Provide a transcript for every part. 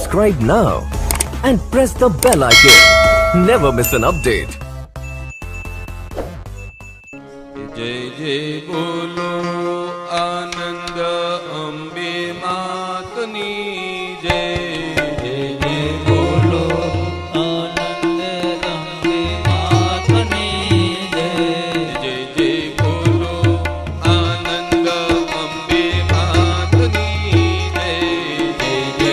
Subscribe now and press the bell icon. Never miss an update. जय जय बोलो आनंद अंबे मातनी जय जय जय बोलो आनंद अंबे मातनी जय जय जय बोलो आनंद अंबे मातनी जय जय जय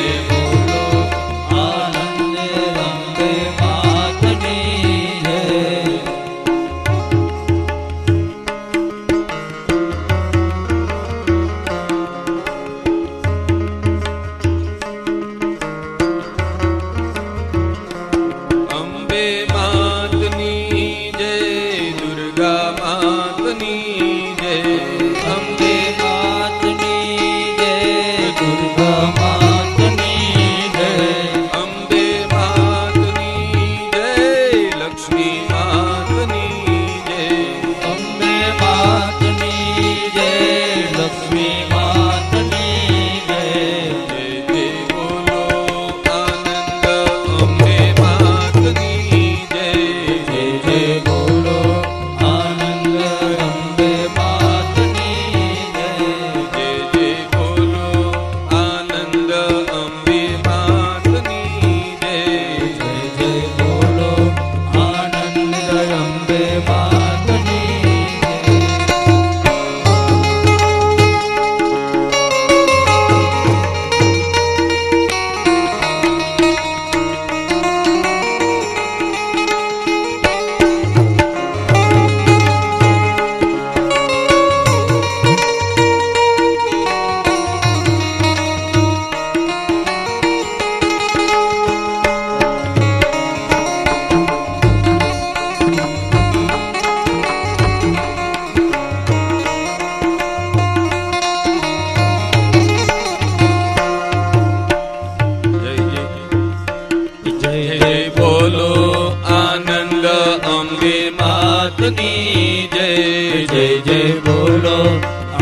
बोलो आनंद अंबे मातनी जय जय जय बोलो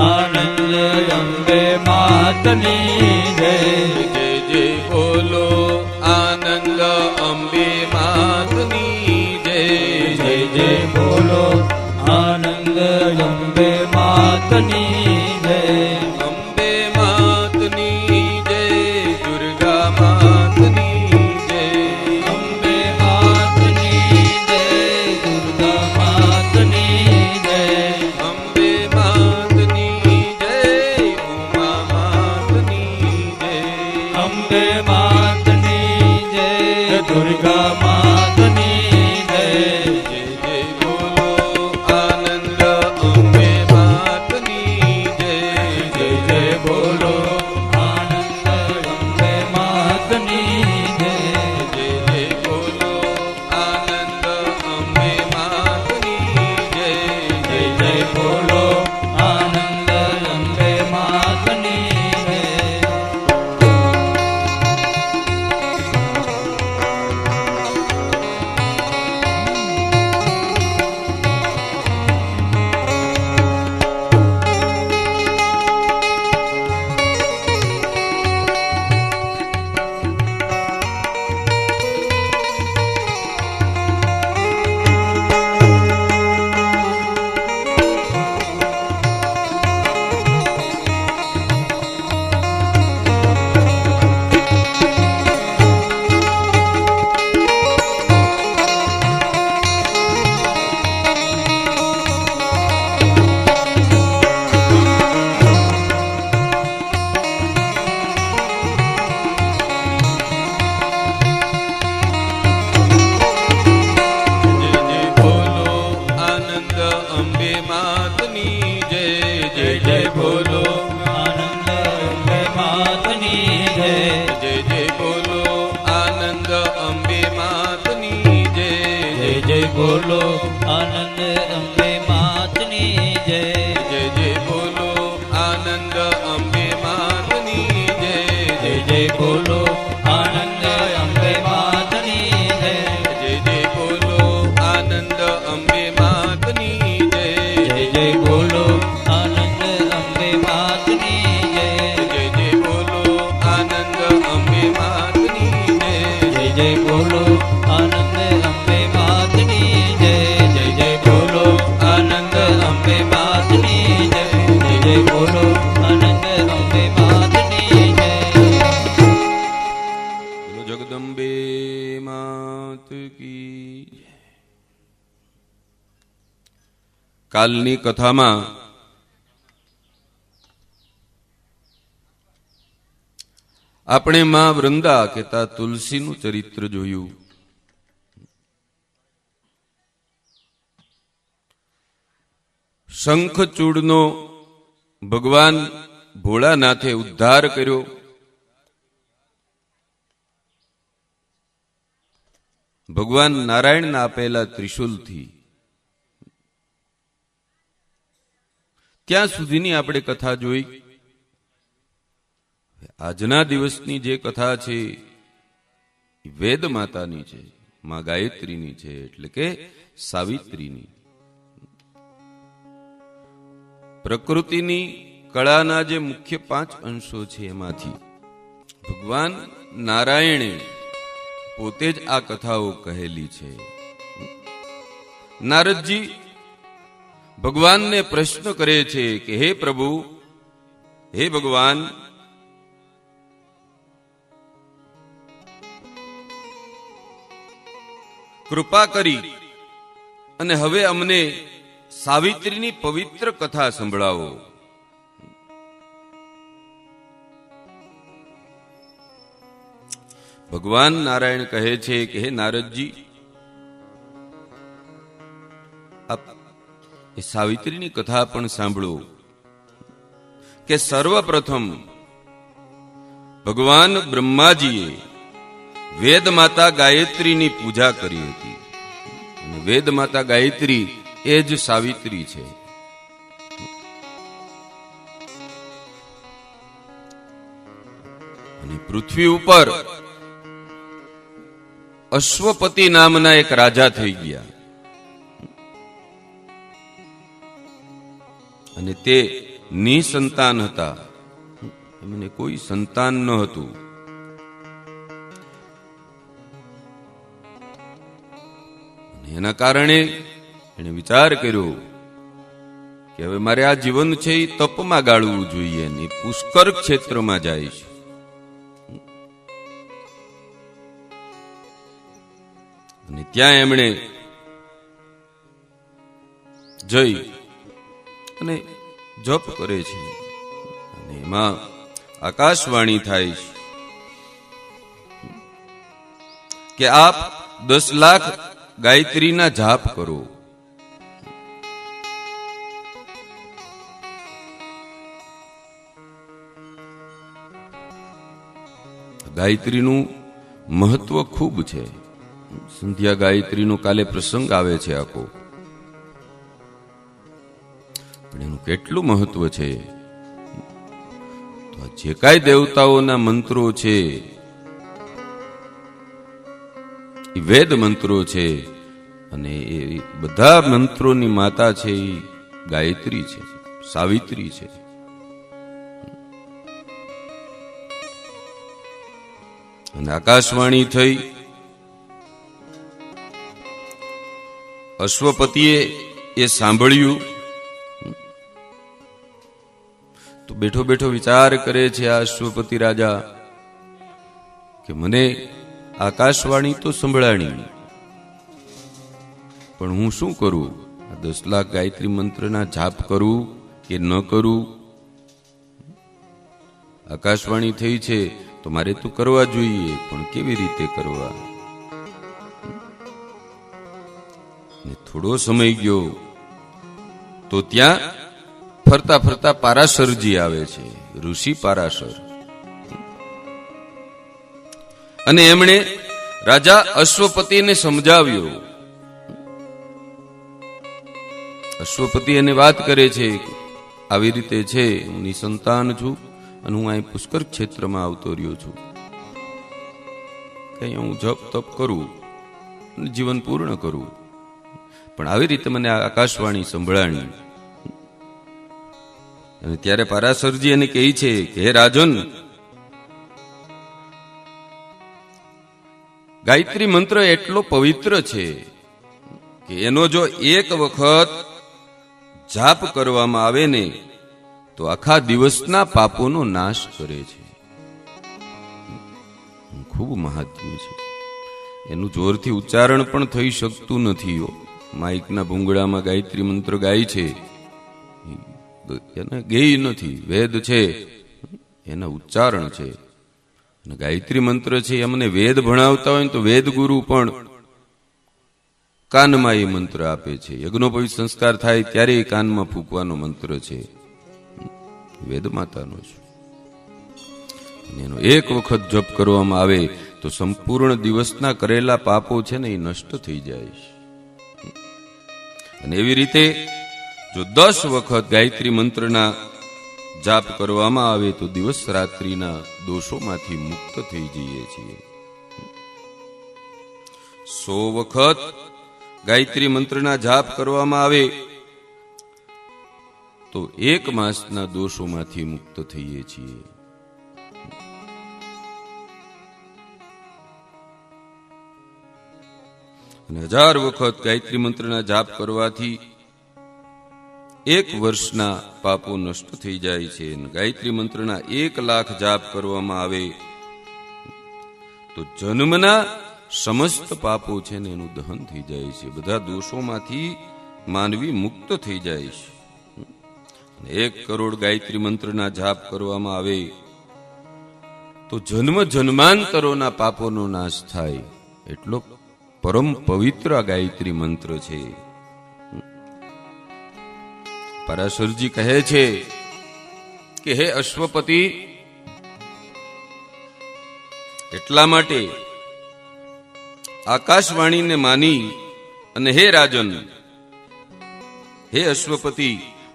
आनंद अंबे मातनी जय जय जय बोलो आनंद अंबे मातनी जय जय जय बोलो आनंद अंबे मातनी जय अंबे मातनी जय दुर्गा मातनी जय अंबे मातनी जय दुर्गा मातनी अंबे मातनी जय उमा मातनी जय अंबे मातनी जय दुर्गा मातनी जय जय जय बोलो आनंद अंबे मातनी जय जय जय बोलो आनंद अंबे मातनी जय जय जय बोलो आनंद अंबे मातनी जय जय जय बोलो आनंद अंबे मातनी बोलो आनंद अंबे मातनी जय जय जय बोलो आनंद अंबे मातनी जय जय जय बोलो आनंद अंबे मातनी जय जय जय बोलो आनंद अंबे मातनी जय जय जय बोलो आनंद अंबे मातनी जय जय जय बोलो आनंद अंबे मातनी જય બોલો આનંદ અંબે માતની જય જય જય બોલો આનંદ અંબે માતની જય જય જય બોલો આનંદ અંબે માતની જય. જગદંબે માત કી. કાલની કથામાં આપણે માં વૃંદા કહેતા તુલસીનું ચરિત્ર જોયું. શંખચૂડનો ભગવાન ભોળાનાથે ઉદ્ધાર કર્યો. ભગવાન નારાયણના આપેલા ત્રિશુલથી. ત્યાં સુધીની આપણે કથા જોઈ. આજના દિવસની જે કથા છે એ વેદ માતાની છે, માં ગાયત્રીની છે, એટલે કે સાવિત્રીની. પ્રકૃતિની કળાના જે મુખ્ય 5 અંશો છે એમાંથી ભગવાન નારાયણે પોતે જ આ કથાઓ કહેલી છે. નારદજી ભગવાનને પ્રશ્ન કરે છે કે હે પ્રભુ, હે ભગવાન, કૃપા કરી અને હવે અમને સાવિત્રીની પવિત્ર કથા સંભળાવો. ભગવાન નારાયણ કહે છે કે હે નારદજી, આપ એ સાવિત્રીની કથા પણ સાંભળો કે સર્વપ્રથમ ભગવાન બ્રહ્માજીએ વેદ માતા ગાયત્રીની પૂજા કરી હતી. અને વેદ માતા ગાયત્રી એ જ સાવિત્રી છે. અને પૃથ્વી ઉપર અશ્વપતિ નામના એક રાજા થઈ ગયા. અને તે નિસંતાન હતા, એમને કોઈ સંતાન ન હતું. એના કારણે એને વિચાર કર્યો કે હવે મારે આ જીવન છે એ તપમાં ગાળવું જોઈએ અને પુષ્કર ક્ષેત્રમાં જઈશ. અને ત્યાં એમણે જઈ અને જપ કરે છે. અને એમાં આકાશવાણી થાય કે આપ 10 લાખ ગાયત્રીના જાપ કરો. ગાયત્રીનું મહત્વ ખૂબ છે. સંધ્યા ગાયત્રીનો કાલે પ્રસંગ આવે છે આખો. પણ એનું કેટલું મહત્વ છે. તો જે કાંઈ દેવતાઓના મંત્રો છે એ વેદ મંત્રો છે, અને એ બધા મંત્રોની માતા છે એ ગાયત્રી છે, સાવિત્રી છે. અને આકાશવાણી થઈ. અશ્વપતિએ એ સાંભળ્યું તો બેઠો બેઠો વિચાર કરે છે આ અશ્વપતિ રાજા કે મને આકાશવાણી તો સંભળાણી, પણ હું શું કરું? 10 લાખ ગાયત્રી મંત્રના જાપ કરું કે ન કરું? આકાશવાણી થઈ છે તો મારે તો કરવા જોઈએ, પણ કેવી રીતે કરવા? થોડો સમય ગયો તો ત્યાં ફરતા ફરતા પારાશરજી આવે છે, ઋષિ પારાશર. અને એમણે રાજા અશ્વપતિને સમજાવ્યો. અશ્વપતિ એને વાત કરે છે આવી રીતે છે, હું નિસંતાન છું અને હું અહીં પુષ્કર ક્ષેત્રમાં આવતો રહ્યો છું. કઈ હું જપ તપ કરું અને જીવન પૂર્ણ કરું, પણ આવી રીતે મને આકાશવાણી સંભળાણી. અને ત્યારે પારાશરજી એને કહે છે કે હે રાજન, ગાયત્રી મંત્ર એટલો પવિત્ર છે કે એનો જો એક વખત જાપ કરવામાં આવે ને તો આખા દિવસના પાપોનો નાશ કરે છે. ખૂબ મહાત્મ્ય છે. એનું જોરથી ઉચ્ચારણ પણ થઈ શકતું નથી. માઇકના ભૂંગળામાં ગાયત્રી મંત્ર ગાય છે, એને ગેય નથી, વેદ છે, એના ઉચ્ચારણ છે. અને ગાયત્રી મંત્ર છે, અમને વેદ ભણાવતા હોય તો વેદ ગુરુ પણ કાનમાં એ મંત્ર આપે છે. યજ્ઞોપવિત સંસ્કાર થાય ત્યારે એ કાનમાં ફૂંકવાનો મંત્ર છે, વેદ માતાનો છે. એનો એક વખત જપ કરવામાં આવે તો સંપૂર્ણ દિવસના કરેલા પાપો છે ને એ નષ્ટ થઈ જાય છે. અને એવી રીતે જો 10 વખત ગાયત્રી મંત્રના જાપ કરવામાં આવે તો દિવસ રાત્રિના દોષોમાંથી મુક્ત થઈ જઈએ છીએ. 100 વખત ગાયત્રી મંત્રના જાપ કરવામાં આવે તો 1 માસના દોષોમાંથી મુક્ત થઈએ છીએ. અને 1000 વખત ગાયત્રી મંત્રના જાપ કરવાથી 1 વર્ષના પાપો નષ્ટ થઈ જાય છે. ગાયત્રી મંત્રના 1 લાખ જાપ કરવામાં આવે તો જન્મના સમસ્ત પાપો છે ને એનું દહન થઈ જાય છે. બધા દોષોમાંથી માનવી મુક્ત થઈ જાય છે. 1 કરોડ ગાયત્રી મંત્રના જાપ કરવામાં આવે તો જન્મ જન્માંતરોના પાપોનો નાશ થાય. એટલો પરમ પવિત્ર ગાયત્રી મંત્ર છે. પરાશરજી કહે છે કે હે અશ્વપતિ, એટલા માટે આકાશવાણીને માની અને હે રાજન, હે અશ્વપતિ,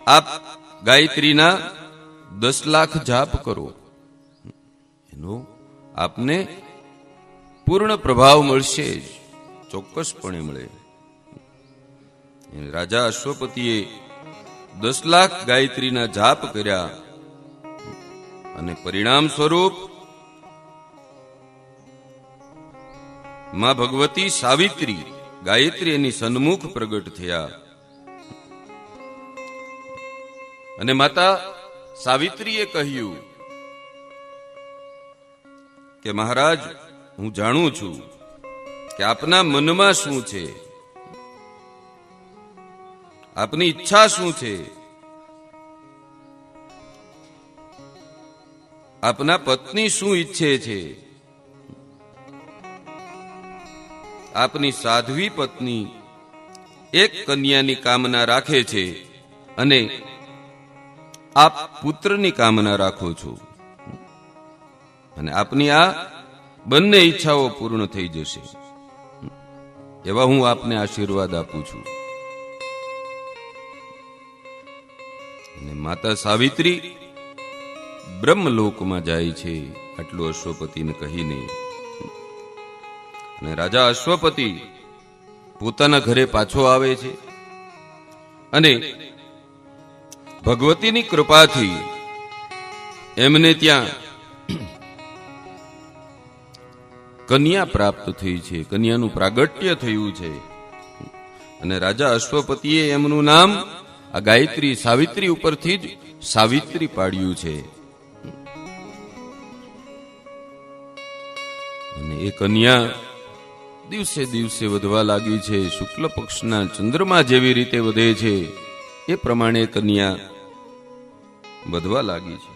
આપ ગાયત્રીના 10 લાખ જાપ કરો, એનો આપને પૂર્ણ પ્રભાવ મળશે જ, ચોક્કસપણે મળે. રાજા અશ્વપતિએ 10 લાખ ગાયત્રીના જાપ કર્યા અને પરિણામ સ્વરૂપ માં ભગવતી સાવિત્રી ગાયત્રી એની સન્મુખ પ્રગટ થયા. અને માતા સાવિત્રીએ કહ્યું કે મહારાજ, હું જાણું છું કે આપના મનમાં શું છે, આપની ઈચ્છા શું છે. આપના પત્ની શું ઈચ્છે છે. આપની સાધ્વી પત્ની એક કન્યાની કામના રાખે છે અને આપ પુત્રની કામના રાખો છો, અને આપની આ બંને ઈચ્છાઓ પૂર્ણ થઈ જશે, એવા હું આપને આશીર્વાદ આપું છું. અને માતા સાવિત્રી બ્રહ્મલોકમાં જાય છે આટલું અશ્વપતિને કહીને. અને રાજા અશ્વપતિ પોતાના ઘરે પાછો આવે છે અને ભગવતીની કૃપાથી એમને ત્યાં કન્યા પ્રાપ્ત થઈ છે, કન્યાનું પ્રાગટ્ય થયું છે. અને રાજા અશ્વપતિએ એમનું નામ આ ગાયત્રી સાવિત્રી ઉપરથી જ સાવિત્રી પાડ્યું છે. અને એ કન્યા દિવસે દિવસે વધવા લાગી છે. શુક્લ પક્ષના ચંદ્રમા જેવી રીતે વધે છે એ પ્રમાણે કન્યા વધવા લાગી છે.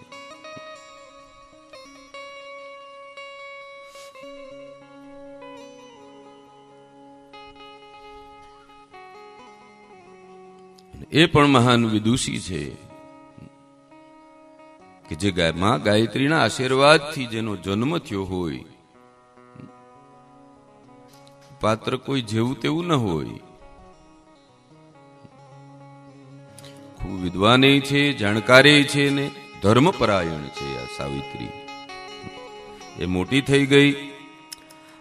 એ પણ મહાન વિદુષી છે કે જે માં ગાયત્રીના આશીર્વાદથી જેનો જન્મ થયો હોય, પાત્ર કોઈ જેવું તેવું ન હોય, ખૂબ વિદ્વાન છે, જાણકાર છે ને ધર્મપરાયણ છે. આ સાવિત્રી એ મોટી થઈ ગઈ.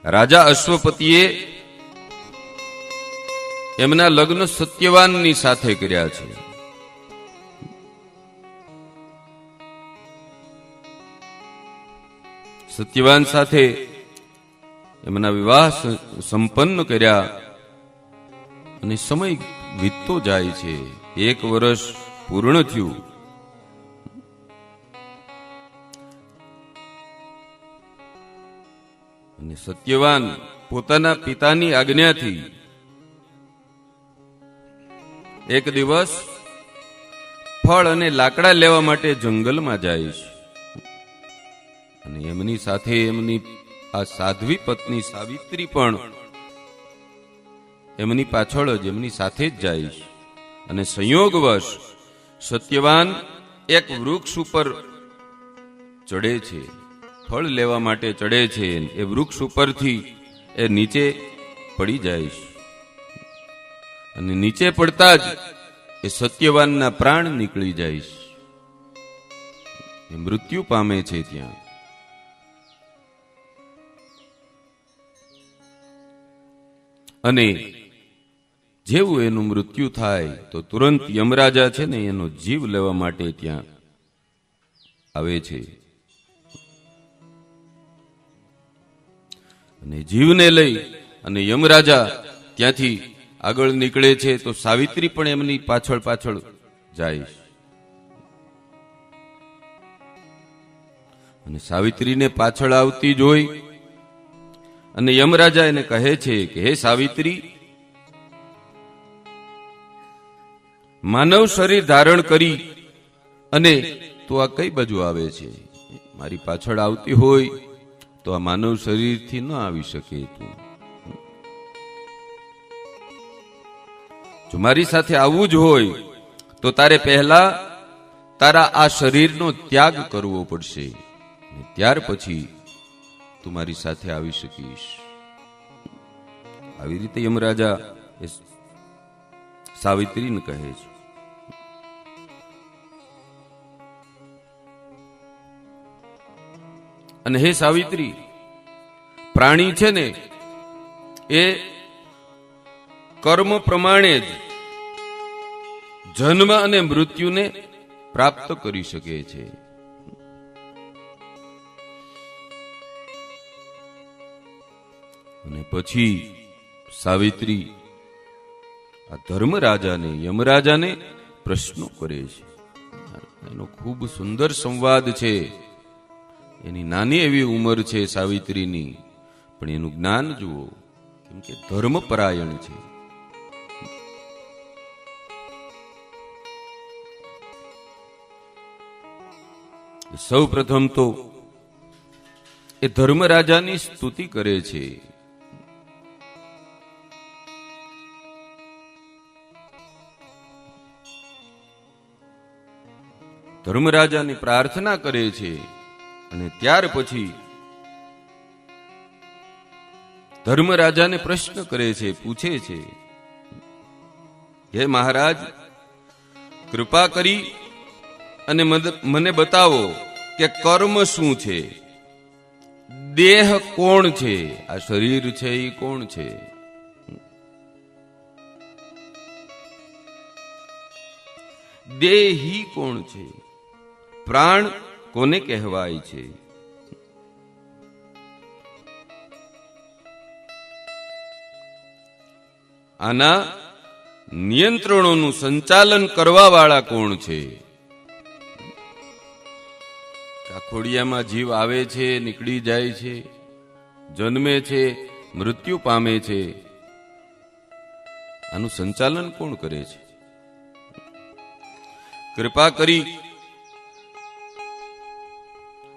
રાજા અશ્વપતિએ એમના લગ્ન સત્યવાનની સાથે કર્યા છે. સત્યવાન સાથે એમના વિવાહ સંપન્ન કર્યા અને સમય વીતતો જાય છે. 1 વર્ષ પૂર્ણ થયું. અને સત્યવાન પોતાના પિતાની આજ્ઞાથી એક દિવસ ફળ અને લાકડા લેવા માટે જંગલમાં જાય છે. અને એમની સાથે એમની આ સાધ્વી પત્ની સાવિત્રી પણ એમની પાછળ જ એમની સાથે જ જાય છે. અને સંયોગવશ સત્યવાન એક વૃક્ષ ઉપર ચડે છે, ફળ લેવા માટે ચડે છે. એ વૃક્ષ ઉપરથી એ નીચે પડી જાય છે. અને નીચે પડતા જ એ સત્યવાનના પ્રાણ નીકળી જાય છે, એ મૃત્યુ પામે છે ત્યાં. અને જેવું એનું મૃત્યુ થાય તો તુરંત યમરાજા છે ને એનો જીવ લેવા માટે ત્યાં આવે છે. અને જીવને લઈ અને યમરાજા ત્યાંથી આગળ નીકળે છે તો સાવિત્રી પણ એમની પાછળ પાછળ જાય. અને સાવિત્રીને પાછળ આવતી જોઈ અને યમરાજા એને કહે છે કે હે સાવિત્રી, માનવ શરીર ધારણ કરી અને તું આ કઈ બાજુ આવે છે? મારી પાછળ આવતી હોય તો આ માનવ શરીરથી ન આવી શકે. તું જો મારી સાથે આવવું જ હોય તો તારે પહેલા તારા આ શરીરનો ત્યાગ કરવો પડશે, ત્યાર પછી તું મારી સાથે આવી શકીશ. આવી રીતે યમરાજા સાવિત્રીને કહે છે. અને હે સાવિત્રી, પ્રાણી છે ને એ કર્મ પ્રમાણે જ જન્મ અને મૃત્યુને પ્રાપ્ત કરી શકે છે. અને પછી સાવિત્રી આ ધર્મરાજાને યમરાજાને પ્રશ્નો કરે છે. એનો ખૂબ સુંદર સંવાદ છે. એની નાની એવી ઉંમર છે સાવિત્રીની, પણ એનું જ્ઞાન જુઓ, કેમ કે ધર્મપરાયણ છે. સૌ પ્રથમ તો એ ધર્મરાજાની સ્તુતિ કરે છે. ધર્મરાજાની પ્રાર્થના કરે છે. અને ત્યાર પછી ધર્મરાજાને પ્રશ્ન કરે છે, પૂછે છે, હે મહારાજ, કૃપા કરી અને મને બતાવો કે કર્મ શું છે? દેહ કોણ છે? આ શરીર છે એ કોણ છે? દેહી કોણ છે? પ્રાણ કોને કહેવાય છે? આના નિયંત્રણોનું સંચાલન કરવા વાળા કોણ છે? કાખોડિયામાં જીવ આવે છે, નીકળી જાય છે, જન્મે છે, મૃત્યુ પામે છે. આનું સંચાલન કોણ કરે છે? કૃપા કરી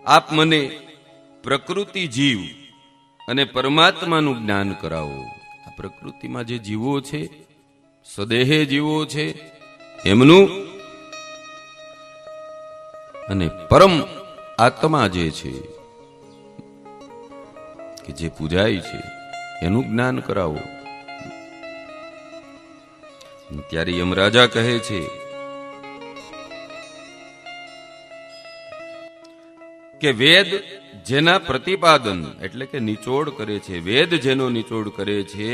આપ મને પ્રકૃતિ જીવ અને પરમાત્માનું જ્ઞાન કરાવો. આ પ્રકૃતિમાં જે જીવો છે, સદેહે જીવો છે, એમનું, અને પરમ આત્મા જે છે કે જે પૂજાય છે એનું જ્ઞાન કરાવો. ત્યારે યમરાજા કહે છે કે વેદ જેના પ્રતિપાદન એટલે કે નિચોડ કરે છે, વેદ જેનો નિચોડ કરે છે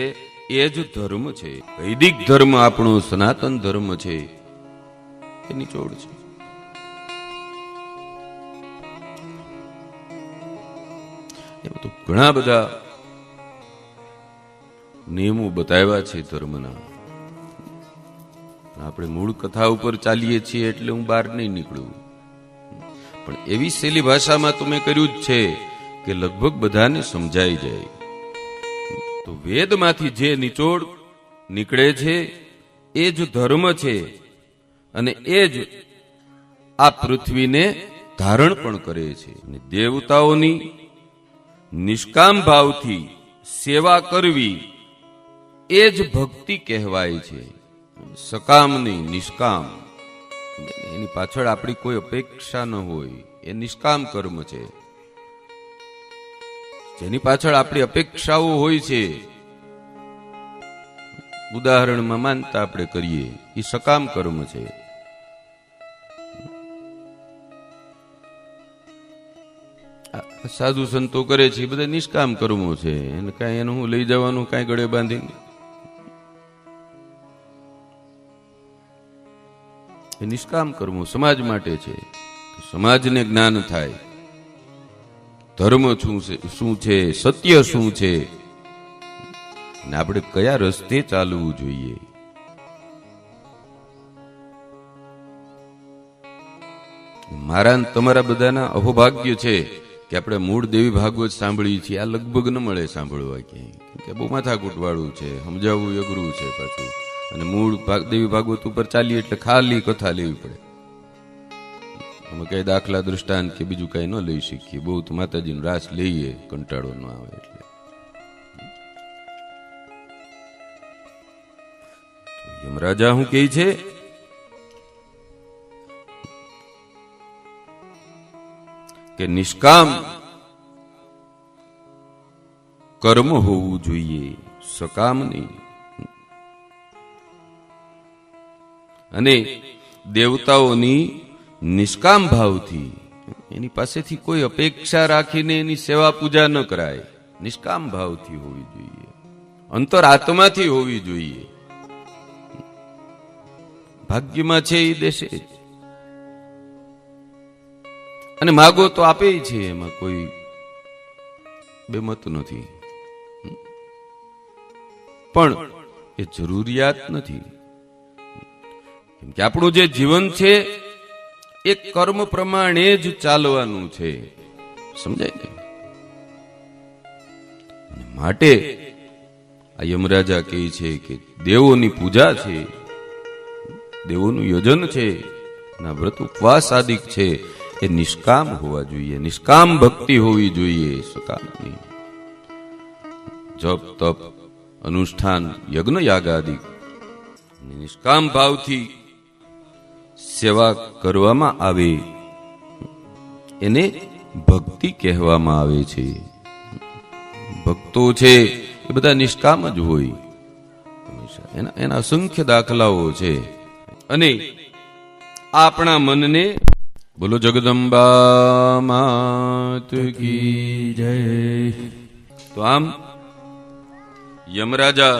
એ જ ધર્મ છે. વૈદિક ધર્મ આપણો સનાતન ધર્મ છે એ નિચોડ છે. એમ તો ઘણા બધા નિયમો બતાવ્યા છે ધર્મના. આપણે મૂળ કથા ઉપર ચાલીએ છીએ એટલે હું બહાર નહીં નીકળું, પણ એવી સહેલી ભાષામાં તો મેં કર્યું જ છે કે લગભગ બધાને સમજાઈ જાય. તો વેદમાંથી જે નિચોડ નીકળે છે એ જ ધર્મ છે, અને એ જ આ પૃથ્વીને ધારણ પણ કરે છે. દેવતાઓની નિષ્કામ ભાવથી સેવા કરવી એ જ ભક્તિ કહેવાય છે. સકામ નહીં, નિષ્કામ. એની પાછળ આપણી કોઈ અપેક્ષા ન હોય, એ નિષ્કામ કર્મ છે. જેની પાછળ આપણી અપેક્ષાઓ હોય છે, ઉદાહરણમાં માનતા આપણે કરીએ, એ સકામ કર્મ છે. સાધુ સંતો કરે છે બધા નિષ્કામ કર્મો છે. એને કાંઈ એનું હું લઈ જવાનું કાંઈ ગળે બાંધીને, એ નિષ્કામ કર્મો સમાજ માટે છે. સમાજને જ્ઞાન થાય ધર્મ શું છે, સત્ય શું છે, અને આપણે કયા રસ્તે ચાલવું જોઈએ. મારા તમારા બધાના અહોભાગ્ય છે કે આપણે મૂળ દેવી ભાગવત સાંભળીએ છીએ. આ લગભગ ન મળે સાંભળવા ક્યાંય, કે બહુ માથાકૂટ વાળું છે, સમજાવવું અઘરું છે પાછું. અને મૂળ દેવી ભાગવત ઉપર ચાલીએ એટલે ખાલી કથા લેવી પડે. અમે કઈ દાખલા દૃષ્ટાંત કે બીજું કઈ ન લઈ શકીએ. બહુ તો માતાજીનો રાસ લઈએ, કંટાળો ન આવે એટલે. યમરાજા શું કહે છે કે નિષ્કામ કર્મ હોવું જોઈએ, સકામ નહીં. અને દેવતાઓની નિષ્કામ ભાવથી, એની પાસેથી કોઈ અપેક્ષા રાખીને એની સેવા પૂજા ન કરાય. નિષ્કામ ભાવથી હોવી જોઈએ, અંતરાત્માથી હોવી જોઈએ. ભાગ્યમાં છે એ દેશે જ, અને માગો તો આપે છે, એમાં કોઈ બેમત નથી. પણ એ જરૂરિયાત નથી, કેમ કે આપણું જે જીવન છે એ કર્મ પ્રમાણે જ ચાલવાનું છે. સમજાય ને? માટે આ યમરાજા કહે છે કે દેવોની પૂજા છે, દેવોનું યજન છે, ના વ્રત ઉપવાસ આદિક છે, એ નિષ્કામ હોવા જોઈએ. નિષ્કામ ભક્તિ હોવી જોઈએ, સકામની. જપ તપ અનુષ્ઠાન યજ્ઞ યાગાદિક નિષ્કામ ભાવથી સેવા કરવામાં આવે એને ભક્તિ કહેવામાં આવે છે. ભક્તો છે એ બધા નિષ્કામ જ હોય હંમેશા. એના અસંખ્ય દાખલાઓ છે. અને આપણા મનને, બોલો જગદંબા માત કી જય. તો આમ યમરાજા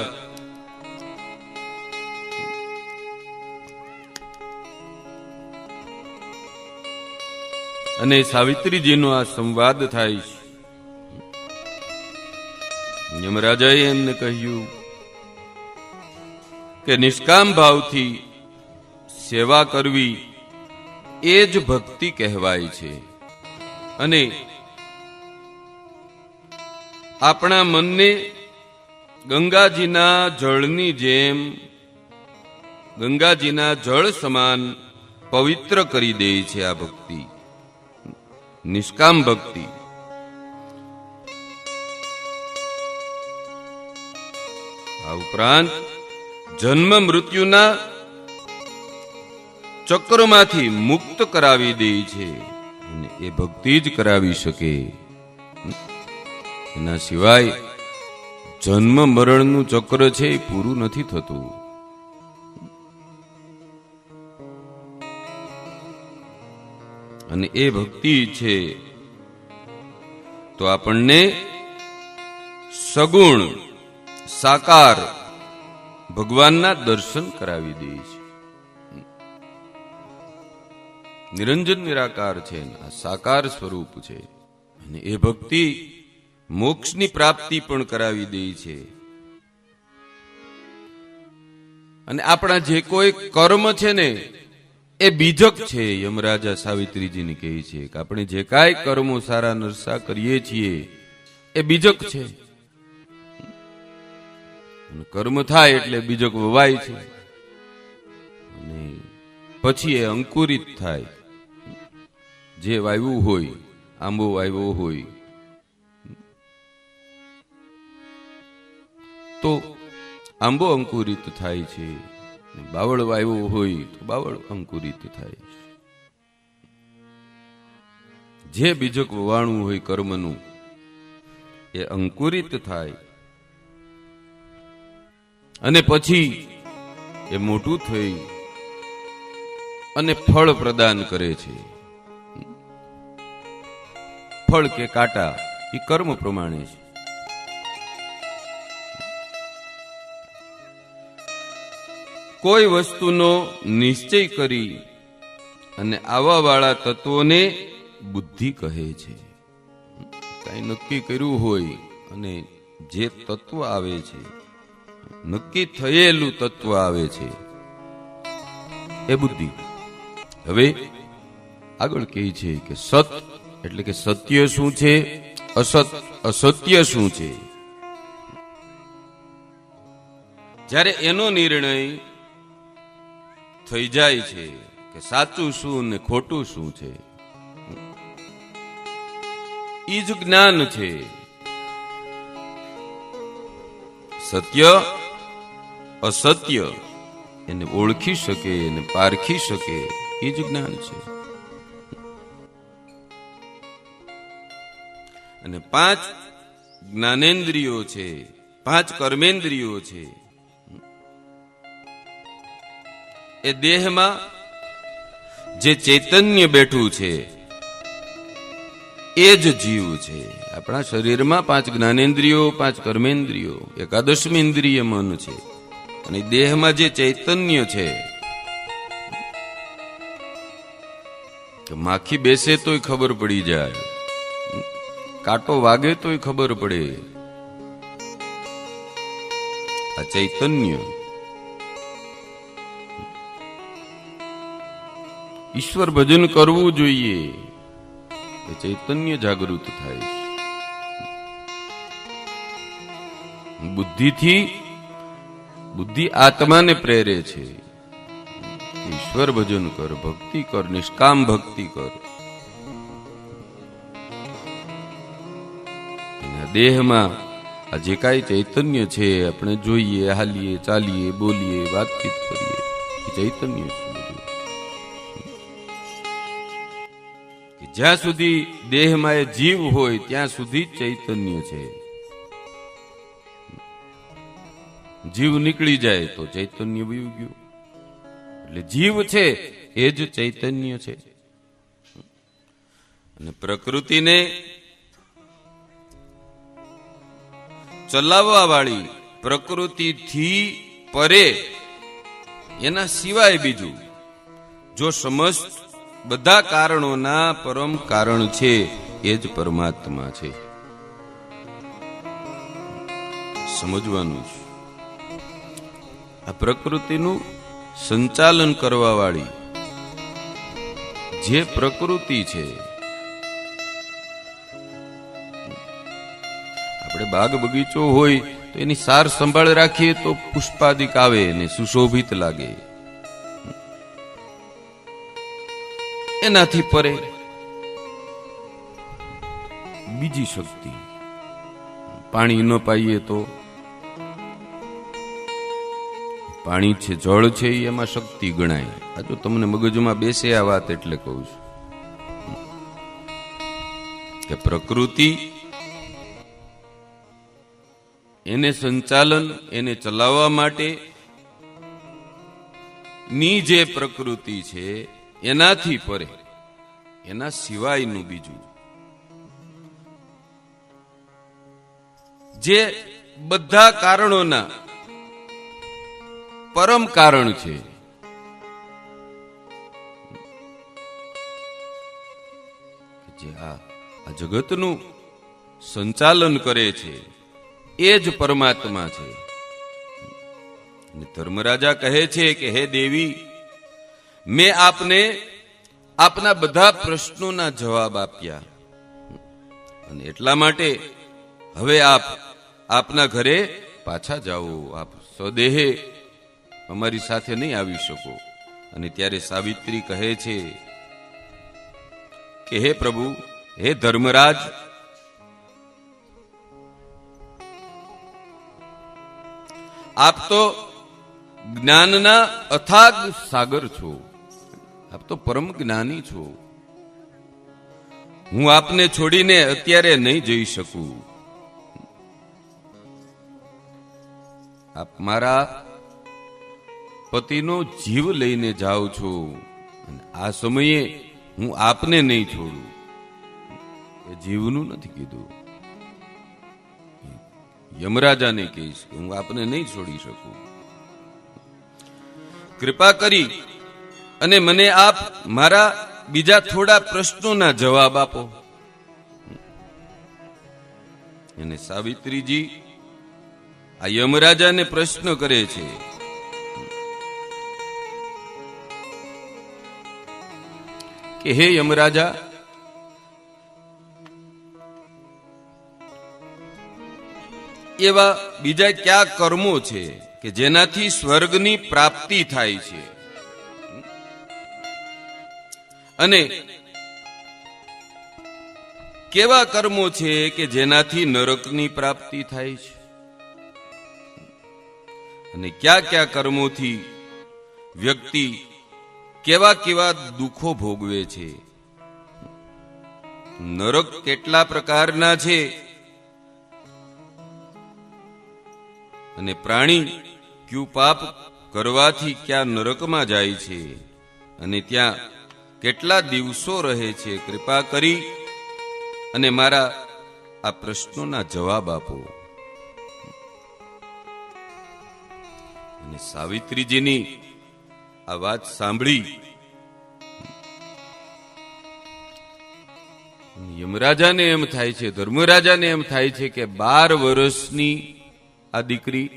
અને સાવિત્રીજીનો આ સંવાદ થાય છે. યમરાજાએ એમને કહ્યું કે નિષ્કામ ભાવથી સેવા કરવી એ જ ભક્તિ કહેવાય છે. અને આપણા મનને ગંગાજીના જળની જેમ, ગંગાજીના જળ સમાન પવિત્ર કરી દે છે આ ભક્તિ, નિષ્કામ ભક્તિ. આ ઉપરાંત જન્મ મૃત્યુના ચક્રમાંથી મુક્ત કરાવી દે છે, અને એ ભક્તિ જ કરાવી શકે. એના સિવાય જન્મ મરણનું ચક્ર છે એ પૂરું નથી થતું. અને એ ભક્તિ છે તો આપણને સગુણ સાકાર ભગવાનના દર્શન કરાવી દે છે. નિરંજન નિરાકાર છે, આ સાકાર સ્વરૂપ છે. અને એ ભક્તિ મોક્ષની પ્રાપ્તિ પણ કરાવી દે છે. અને આપણા જે કોઈ કર્મ છે ને એ બીજક છે. યમરાજા સાવિત્રીજીને કહે છે કે આપણે જે કાંઈ કર્મો સારા નરસા કરીએ છીએ એ બીજક છે. કર્મ થાય એટલે બીજક વવાય છે અને પછી એ અંકુરિત થાય. જે વાવ્યું હોય, આંબો વાવ્યો હોય તો આંબો અંકુરિત થાય છે, બાવળ વાવ્યો હોય તો બાવળ અંકુરિત થાય છે. જે બીજક વવાણું હોય કર્મનું એ અંકુરિત થાય અને પછી એ મોટું થઈ અને ફળ પ્રદાન કરે છે. ફળ કે કાંટા એ કર્મ પ્રમાણે છે. કોઈ વસ્તુનો નિશ્ચય કરી અને આવા વાળા તત્વોને બુદ્ધિ કહે છે. કઈ નક્કી કર્યું હોય અને જે તત્વ આવે છે, નક્કી થયેલું તત્વ આવે છે એ બુદ્ધિ. હવે આગળ કહે છે કે સત એટલે કે સત્ય શું છે, અસત અસત્ય શું છે. જ્યારે એનો નિર્ણય થઈ જાય છે કે સાચું શું ને ખોટું શું છે, ઈ જ જ્ઞાન છે. સત્ય અસત્ય એને ઓળખી શકે અને પારખી શકે એ જ જ્ઞાન છે. અને 5 જ્ઞાનેન્દ્રિયો છે, 5 કર્મેન્દ્રિયો છે. એ દેહમાં જે ચૈતન્ય બેઠું છે એ જ જીવ છે. આપણા શરીરમાં 5 જ્ઞાનેન્દ્રિયો, 5 કર્મેન્દ્રિયો, એકાદશમી ઇન્દ્રિય મન છે. અને દેહમાં જે ચૈતન્ય છે, કે માખી બેસે તોય ખબર પડી જાય, કાંટો વાગે તોય ખબર પડે. આ ચૈતન્ય ઈશ્વર ભજન કરવું જોઈએ, એ ચૈતન્ય જાગૃત થાય. બુદ્ધિથી બુદ્ધિ આત્માને પ્રેરે છે. ઈશ્વર ભજન કર, ભક્તિ કર, નિષ્કામ ભક્તિ કર. દેહમાં આ જે કાંઈ ચૈતન્ય છે, આપણે જોઈએ, હાલીએ, ચાલીએ, બોલીએ, વાતચીત કરીએ, એ ચૈતન્ય છે. જ્યાં સુધી દેહમાં એ જીવ હોય ત્યાં સુધી ચૈતન્ય છે. જીવ નીકળી જાય તો ચૈતન્ય વયું ગયું. એટલે જીવ છે એ જ ચૈતન્ય છે. અને પ્રકૃતિને ચલાવવા વાળી, પ્રકૃતિથી પરે એના સિવાય બીજું જો સમસ્ત બધા કારણોના પરમ કારણ છે એ જ પરમાત્મા છે. સમજવાનું છે. આ પ્રકૃતિનું સંચાલન કરવા વાળી જે પ્રકૃતિ છે, આપણે બાગ બગીચો હોય તો એની સાર સંભાળ રાખીએ તો પુષ્પાદિક આવે ને સુશોભિત લાગે. એનાથી પરે બીજી શક્તિ. પાણી ન પાઈએ તો પાણી છે, જળ છે, એમાં શક્તિ ગણાય. આ જો તમને મગજમાં બેસે આ વાત એટલે કહું છું કે પ્રકૃતિ એને સંચાલન, એને ચલાવવા માટે ની જે પ્રકૃતિ છે એનાથી પરે, એના સિવાયનું બીજું જે બધા કારણોના પરમ કારણ છે. જે આ જગતનું સંચાલન કરે છે એ જ પરમાત્મા છે. અને ધર્મરાજા કહે છે કે હે દેવી, મેં આપને આપના બધા પ્રશ્નોના જવાબ આપ્યા અને એટલા માટે હવે આપ આપના ઘરે પાછા જાઓ. આપ સ્વદેહે અમારી સાથે નહીં આવી શકો. અને ત્યારે સાવિત્રી કહે છે કે હે પ્રભુ, હે ધર્મરાજ, આપ તો જ્ઞાનના અથાગ સાગર છો, આપ તો પરમ જ્ઞાની છો. હું આપને છોડીને અત્યારે નહીં જઈ શકું. આપ મારા પતિનો જીવ લઈને જાઓ છો અને આ સમયે હું આપને નહીં છોડું. એ જીવનું નથી કીધું, યમરાજાને કહીશ કે હું આપને નહીં છોડી શકું. કૃપા કરી અને મને આપ મારા બીજા થોડા પ્રશ્નોના જવાબ આપો. અને સાવિત્રીજી આ યમરાજાને પ્રશ્ન કરે છે કે હે યમરાજા, એવા બીજા કયા કર્મો છે કે જેનાથી સ્વર્ગની પ્રાપ્તિ થાય છે, અને કેવા કર્મો છે કે જેનાથી નરકની પ્રાપ્તિ થાય છે, અને કયા કયા કર્મોથી વ્યક્તિ કેવા કેવા દુઃખો ભોગવે છે. નરક કેટલા પ્રકારના છે અને પ્રાણી ક્યુ પાપ કરવાથી ક્યાં નરકમાં જાય છે અને ત્યાં કેટલા દિવસો રહે છે. કૃપા કરી અને મારા આ પ્રશ્નોના જવાબ આપો. અને સાવિત્રીજીની આ વાત સાંભળી યમરાજાને એમ થાય છે, ધર્મરાજાને એમ થાય છે કે 12 વર્ષની આ દીકરી,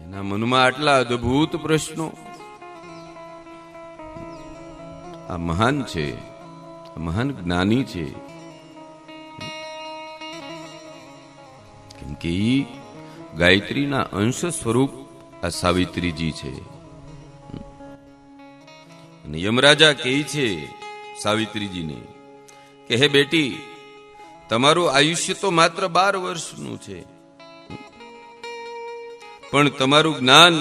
એના મનમાં આટલા અદ્ભુત પ્રશ્નો. આ મહાન છે, મહાન જ્ઞાની છે, કેમ કે ઈ ગાયત્રીના અંશ સ્વરૂપ આ સાવિત્રીજી છે. અને યમરાજા કહે છે સાવિત્રીજીને કે હે બેટી, તમારું આયુષ્ય તો માત્ર 12 વર્ષનું છે, પણ તમારું જ્ઞાન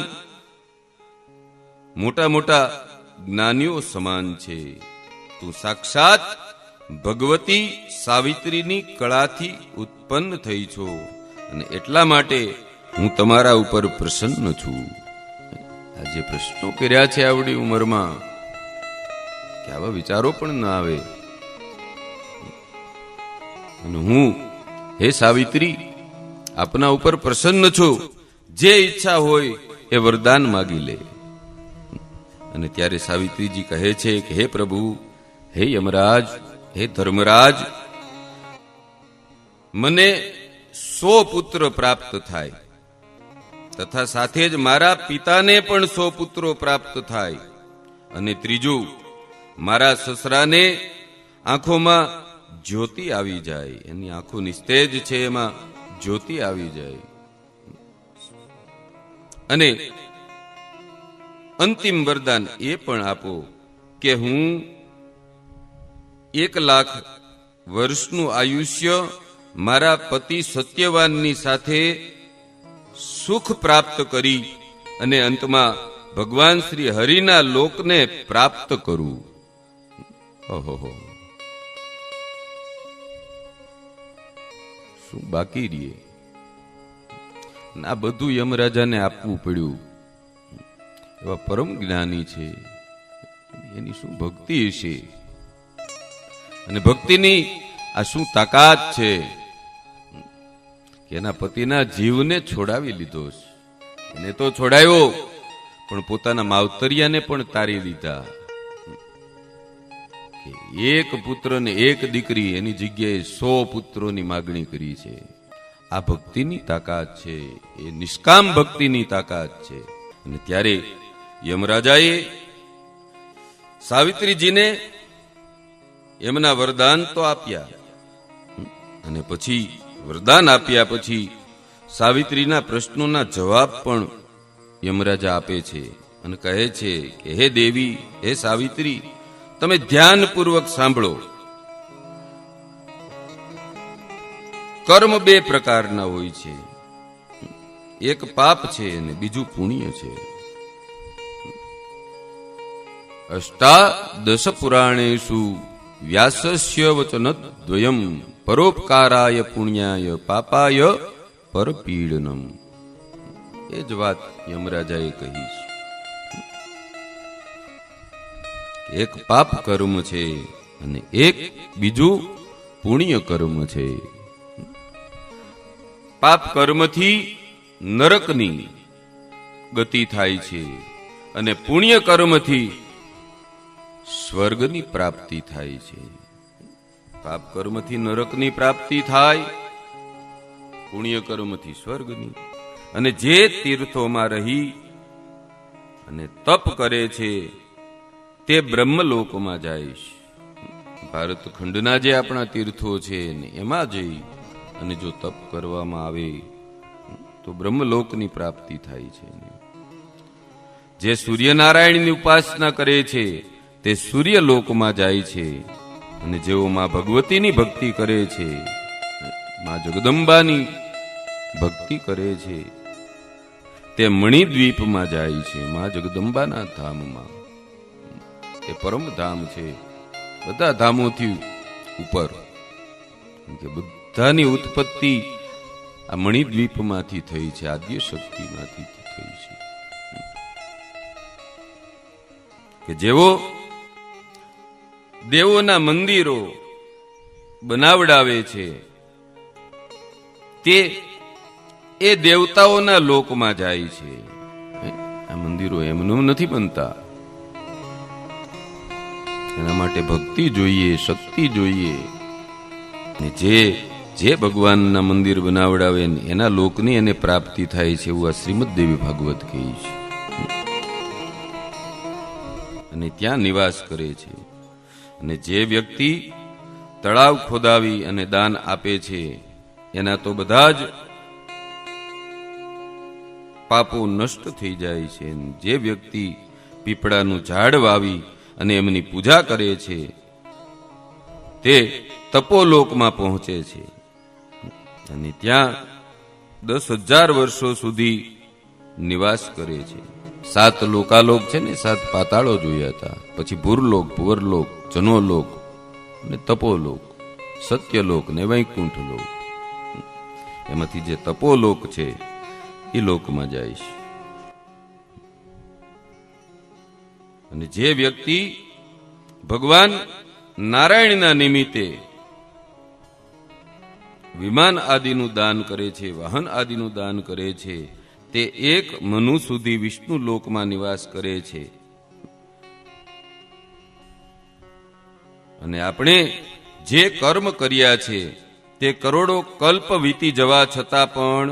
મોટા મોટા જ્ઞાનીઓ સમાન છે. તું સાક્ષાત ભગવતી સાવિત્રીની કળાથી ઉત્પન્ન થઈ છો અને એટલા માટે હું તમારા ઉપર પ્રસન્ન છું. આ જે પ્રશ્નો કર્યા છે આવડી ઉંમરમાં, કે આવા વિચારો પણ ના આવે. અને હું હે સાવિત્રી આપના ઉપર પ્રસન્ન છું, જે ઈચ્છા હોય એ વરદાન માગી લે. અને ત્યારે સાવિત્રીજી કહે છે કે હે પ્રભુ, હે યમરાજ, હે ધર્મરાજ, મને 100 પુત્ર પ્રાપ્ત થાય તથા સાથે જ મારા પિતાને પણ 100 પુત્રો પ્રાપ્ત થાય. અને ત્રીજું, મારા સસરાને આંખોમાં જ્યોતિ આવી જાય, એની આંખો નિસ્તેજ છે, એમાં જ્યોતિ આવી જાય. અને અંતિમ વરદાન એ પણ આપો કે હું 1,00,000 વર્ષનું આયુષ્ય મારા પતિ સત્યવાનની સાથે સુખ પ્રાપ્ત કરી અને અંતમાં ભગવાન શ્રી હરિના લોકને પ્રાપ્ત કરું. ઓહો, શું બાકી રહીએ? આ બધું યમરાજાને આપવું પડ્યું. એવા પરમ જ્ઞાની છે, એની શું ભક્તિ હશે, અને ભક્તિની આ શું તાકાત છે કે એના પતિના જીવને છોડાવી લીધો. એને તો છોડાયો, પણ પોતાના માવતરિયાને પણ તારી દીધા. કે 1 પુત્ર ને 1 દીકરી, એની જગ્યાએ 100 પુત્રોની માગણી કરી છે. આ ભક્તિની તાકાત છે, એ નિષ્કામ ભક્તિની તાકાત છે. અને ત્યારે યમરાજાએ સાવિત્રીજીને એમના વરદાન તો આપ્યા, અને પછી વરદાન આપ્યા પછી સાવિત્રીના પ્રશ્નોના જવાબ પણ યમરાજા આપે છે અને કહે છે કે હે દેવી, હે સાવિત્રી, તમે ધ્યાનપૂર્વક સાંભળો. કર્મ બે પ્રકારના હોય છે, એક પાપ છે અને બીજું પુણ્ય છે. અષ્ટાદશ પુરાણેષુ વ્યાસસ્ય વચનદ્વયમ પરોપકારાય પુણ્યાય પાપાય પરપીડનમ. એ જ વાત યમરાજાએ કહી છે. એક પાપ કર્મ છે અને એક બીજું પુણ્ય કર્મ છે. પાપ કર્મથી નરકની ગતિ થાય છે અને પુણ્ય કર્મથી સ્વર્ગની પ્રાપ્તિ થાય છે. પાપ કર્મથી નરકની પ્રાપ્તિ થાય, પુણ્ય કર્મથી સ્વર્ગની. અને જે તીર્થોમાં રહી અને તપ કરે છે તે બ્રહ્મલોકમાં જાય છે. ભારત ખંડના જે આપણા તીર્થો છે એમાં જઈ અને જો તપ કરવામાં આવે તો બ્રહ્મલોકની પ્રાપ્તિ થાય છે. જે સૂર્યનારાયણની ઉપાસના કરે છે તે સૂર્યલોકમાં જાય છે, અને જેઓ માં ભગવતીની ભક્તિ કરે છે, માં જગદંબાની ભક્તિ કરે છે, તે મણિદ્વીપમાં જાય છે, માં જગદંબાના ધામમાં. એ પરમ ધામ છે, બધા ધામોથી ઉપર. કે બધાની ઉત્પત્તિ આ મણિદ્વીપમાંથી થઈ છે, આદ્ય શક્તિમાંથી થઈ છે. કે જેવો દેવોના મંદિરો બનાવડાવે છે તે એ દેવતાઓના લોકમાં જાય છે. આ મંદિરો એમનું નથી બનતા, એના માટે ભક્તિ જોઈએ, શક્તિ જોઈએ. જે ભગવાનના મંદિર બનાવડાવે એના લોકની એને પ્રાપ્તિ થાય છે, એવું આ શ્રીમદ દેવી ભાગવત કહે છે. અને ત્યાં નિવાસ કરે છે. અને જે વ્યક્તિ તળાવ ખોદાવી અને દાન આપે છે એના તો બધા જ પાપો નષ્ટ થઈ જાય છે. જે વ્યક્તિ પીપળાનું ઝાડ વાવી અને એમની પૂજા કરે છે તે તપોલોકમાં પહોંચે છે, અને ત્યાં 10,000 વર્ષો સુધી નિવાસ કરે છે. 7 લોકાલોક છે ને, 7 પાતાળો જોયા હતા. પછી ભૂરલોક, ભુવરલોક, જનોલોક ને તપોલોક, સત્યલોક ને વૈકુંઠ લોક. એમાંથી જે તપોલોક છે એ લોકમાં જાય છે. અને જે વ્યક્તિ ભગવાન નારાયણના નિમિત્તે વિમાન આદિનું દાન કરે છે, વાહન આદિનું દાન કરે છે, તે 1 મનુ સુધી વિષ્ણુ લોકમાં નિવાસ કરે છે. અને આપણે જે કર્મ કર્યા છે તે કરોડો કલ્પ વીતી જવા છતાં પણ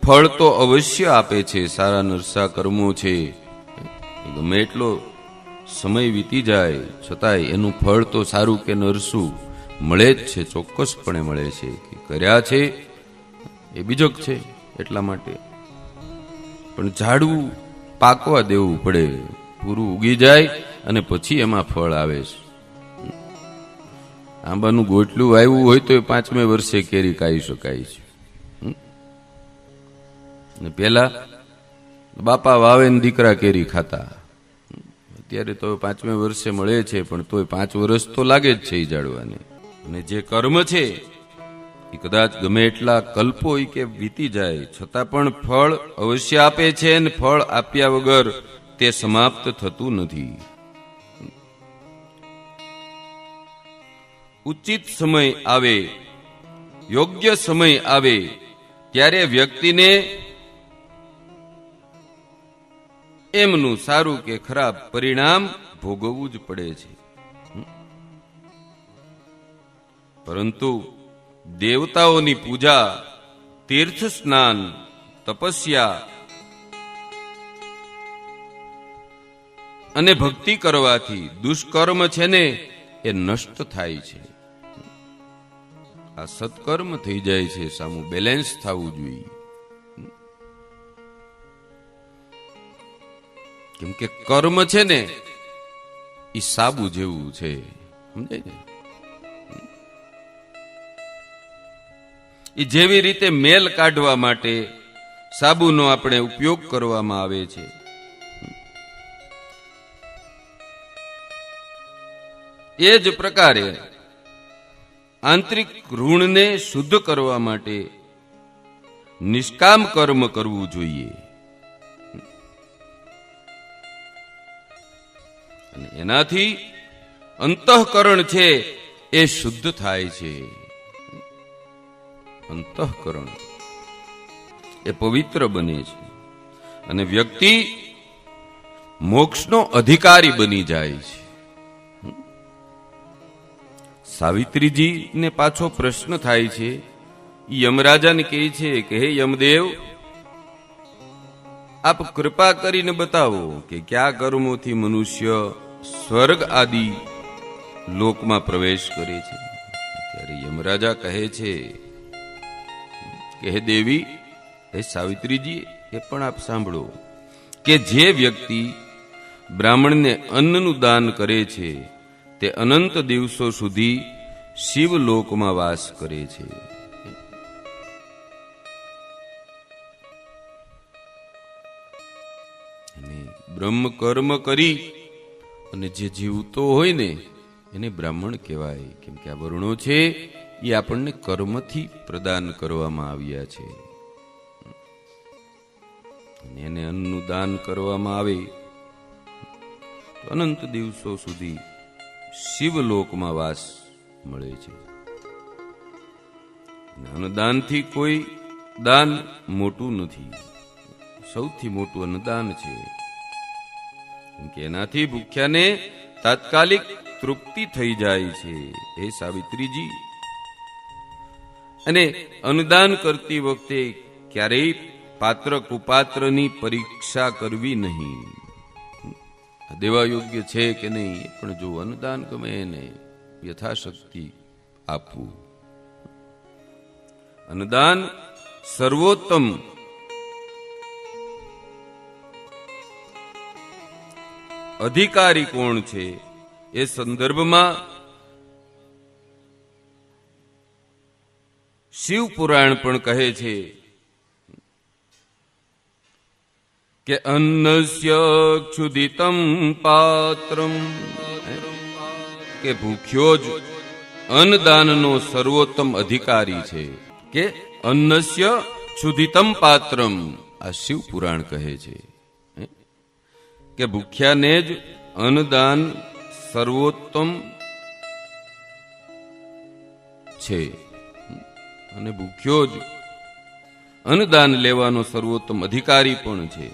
ફળ તો અવશ્ય આપે છે. સારા નરસા કર્મો છે, ગમે એટલો સમય વીતી જાય છતાંય એનું ફળ તો સારું કે નરસું મળે જ છે, ચોક્કસપણે મળે છે. કે કર્યા છે એ બીજક છે એટલા માટે. પણ ઝાડવું પાકવા દેવું પડે, પૂરું ઉગી જાય અને પછી એમાં ફળ આવે છે. આંબાનું ગોટલું આવ્યું હોય તો 5મે વર્ષે કેરી ખાઈ શકાય છે. પેલા બાપા વાવે ને દીકરા કેરી ખાતા. અત્યારે તો 5મે વર્ષે મળે છે, પણ તોય 5 વર્ષ તો લાગે જ છે એ ઝાડવાને. અને જે કર્મ છે એ કદાચ ગમે એટલા કલ્પો કે વીતી જાય છતાં પણ ફળ અવશ્ય આપે છે, અને ફળ આપ્યા વગર તે સમાપ્ત થતું નથી. ઉચિત સમય આવે, યોગ્ય સમય આવે ત્યારે વ્યક્તિને એમનું સારું કે ખરાબ પરિણામ ભોગવવું જ પડે છે. પરંતુ દેવતાઓની પૂજા તીર્થ સ્નાન, તપસ્યા અને ભક્તિ કરવાથી દુષ્કર્મ છે ને એ નષ્ટ થાય છે. આ સત્કર્મ થઈ જાય છે. સામું બેલેન્સ થવું જોઈએ. કેમ કે કર્મ છે ને એ સાબુ જેવું છે, સમજાય ને? એ જેવી રીતે મેલ કાઢવા માટે સાબુનો આપણે ઉપયોગ કરવામાં આવે છે, એ જ પ્રકારે આંતરિક ઋણને શુદ્ધ કરવા માટે નિષ્કામ કર્મ કરવું જોઈએ. અને એનાથી અંતઃકરણ છે એ શુદ્ધ થાય છે. અંતઃકરણ એ પવિત્ર બને છે અને વ્યક્તિ મોક્ષનો અધિકારી બની જાય છે. સાવિત્રીજીને પાછો પ્રશ્ન થાય છે. યમરાજાને કહે છે કે હે યમદેવ, આપ કૃપા કરીને બતાવો કે કયા કર્મોથી મનુષ્ય સ્વર્ગ આદિ લોકમાં પ્રવેશ કરે છે. ત્યારે યમરાજા કહે છે કે હે દેવી, હે સાવિત્રીજી, એ પણ આપ સાંભળો કે જે વ્યક્તિ બ્રાહ્મણને અન્નનું દાન કરે છે તે અનંત દિવસો સુધી શિવલોકમાં વાસ કરે છે. અને બ્રહ્મ કર્મ કરી અને જે જીવતો હોય ને એને બ્રાહ્મણ કહેવાય. કેમ કે આ વર્ણો છે એ આપણને કર્મથી પ્રદાન કરવામાં આવ્યા છે. અને એને અન્નનું દાન કરવામાં આવે તો અનંત દિવસો સુધી શિવલોકમાં વાસ મળે છે. અન્નદાનથી કોઈ દાન મોટું નથી. સૌથી મોટું અન્નદાન છે. કેમ કે એનાથી ભૂખ્યાને તાત્કાલિક તૃપ્તિ થઈ જાય છે. હે સાવિત્રીજી, અને અન્નદાન કરતી વખતે ક્યારેય પાત્ર કુપાત્રની પરીક્ષા કરવી નહીં. દેવા યોગ્ય છે કે નહીં એ પણ જો અન્નદાન ગમે એને યથાશક્તિ આપવું. અન્નદાન સર્વોત્તમ અધિકારી કોણ છે એ સંદર્ભમાં શિવ પુરાણ પણ કહે છે કે અન્નસ્ય ક્ષુદિતમ પાત્રમ, કે ભૂખ્યો જ અન્નદાનનો સર્વોત્તમ અધિકારી છે. કે અન્નસ્ય ક્ષુદિતમ પાત્રમ, આ શિવ પુરાણ કહે છે કે ભૂખ્યાને જ અન્નદાન સર્વોત્તમ છે અને ભૂખ્યો જ અન્નદાન લેવાનો સર્વોત્તમ અધિકારી પણ છે.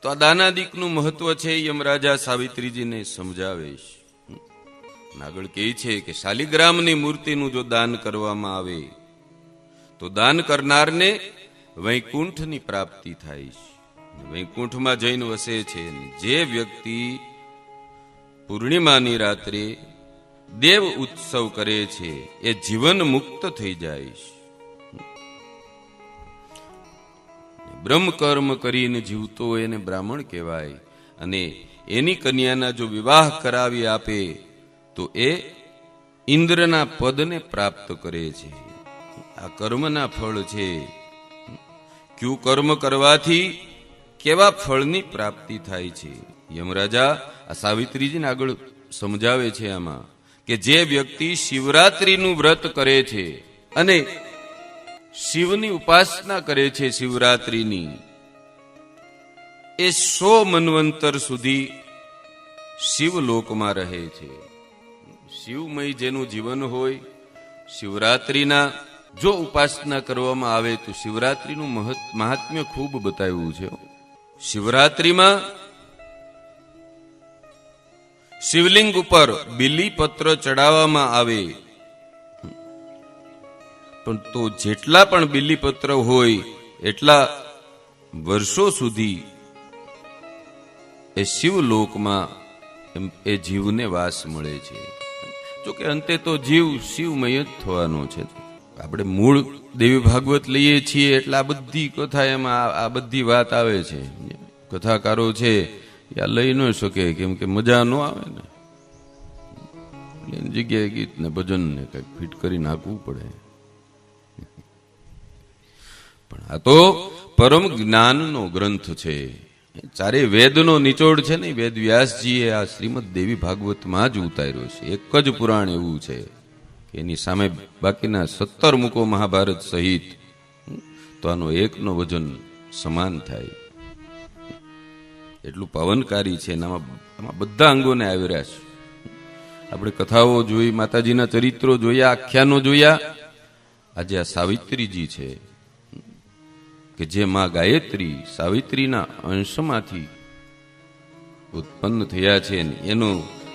તો આ દાનાદિકનું મહત્વ છે યમરાજા સાવિત્રીજીને સમજાવે છે. આગળ કહે છે કે શાલિગ્રામની મૂર્તિનું જો દાન કરવામાં આવે તો દાન કરનારને વૈકુંઠની પ્રાપ્તિ થાય છે. વૈકુંઠમાં જઈને વસે છે. જે વ્યક્તિ પૂર્ણિમાની રાત્રે દેવ ઉત્સવ કરે છે એ જીવન મુક્ત થઈ જાય છે. બ્રહ્મ કર્મ કરીને જીવતો હોય એને બ્રાહ્મણ કહેવાય. અને એની કન્યાના જો વિવાહ કરાવી આપે તો એ ઇન્દ્રના પદને પ્રાપ્ત કરે છે. આ કર્મના ફળ છે. ક્યુ કર્મ કરવાથી કેવા ફળની પ્રાપ્તિ થાય છે. યમરાજા આ સાવિત્રીજીને આગળ સમજાવે છે આમાં કે જે વ્યક્તિ શિવરાત્રીનું વ્રત કરે છે અને શિવની ઉપાસના કરે છે શિવરાત્રીની, એ 100 મન્વંતર સુધી શિવલોકમાં રહે છે. શિવમય જેનું જીવન હોય, શિવરાત્રીના જો ઉપાસના કરવામાં આવે તો શિવરાત્રીનું મહાત્મ્ય ખૂબ બતાવ્યું છે. શિવરાત્રીમાં શિવલિંગ ઉપર બિલીપત્ર ચડાવવામાં આવે પણ તો જેટલા પણ બિલીપત્ર હોય એટલા વર્ષો સુધી એ શિવલોકમાં એ જીવને વાસ મળે છે. જોકે અંતે તો જીવ શિવમય જ થવાનો છે. આપણે મૂળ દેવી ભાગવત લઈએ છીએ એટલે આ બધી કથા એમાં આ બધી વાત આવે છે. કથાકારો છે એ લઈ ન શકે, કેમ કે મજા ન આવે ને, એની જગ્યાએ ગીત ને ભજન ને કઈક ફિટ કરી નાખવું પડે. પણ આ તો પરમ જ્ઞાનનો ગ્રંથ છે. ચારે વેદનો નિચોડ છે ને, વેદ વ્યાસજીએ આ શ્રીમદ દેવી ભાગવતમાં જ ઉતાર્યો છે. એક જ પુરાણ એવું છે કે એની સામે બાકીના 17 મૂકો મહાભારત સહિત તો આનો એકનો વજન સમાન થાય એટલું પાવનકારી છે. આમાં બધા અંગોને આવ્યા છે. આપણે કથાઓ જોઈ, માતાજીના ચરિત્રો જોયા, આખ્યાનો જોયા. આજે આ સાવિત્રીજી છે કે જે માં ગાયત્રી સાવિત્રીના અંશમાંથી ઉત્પન્ન થયા છે, એનો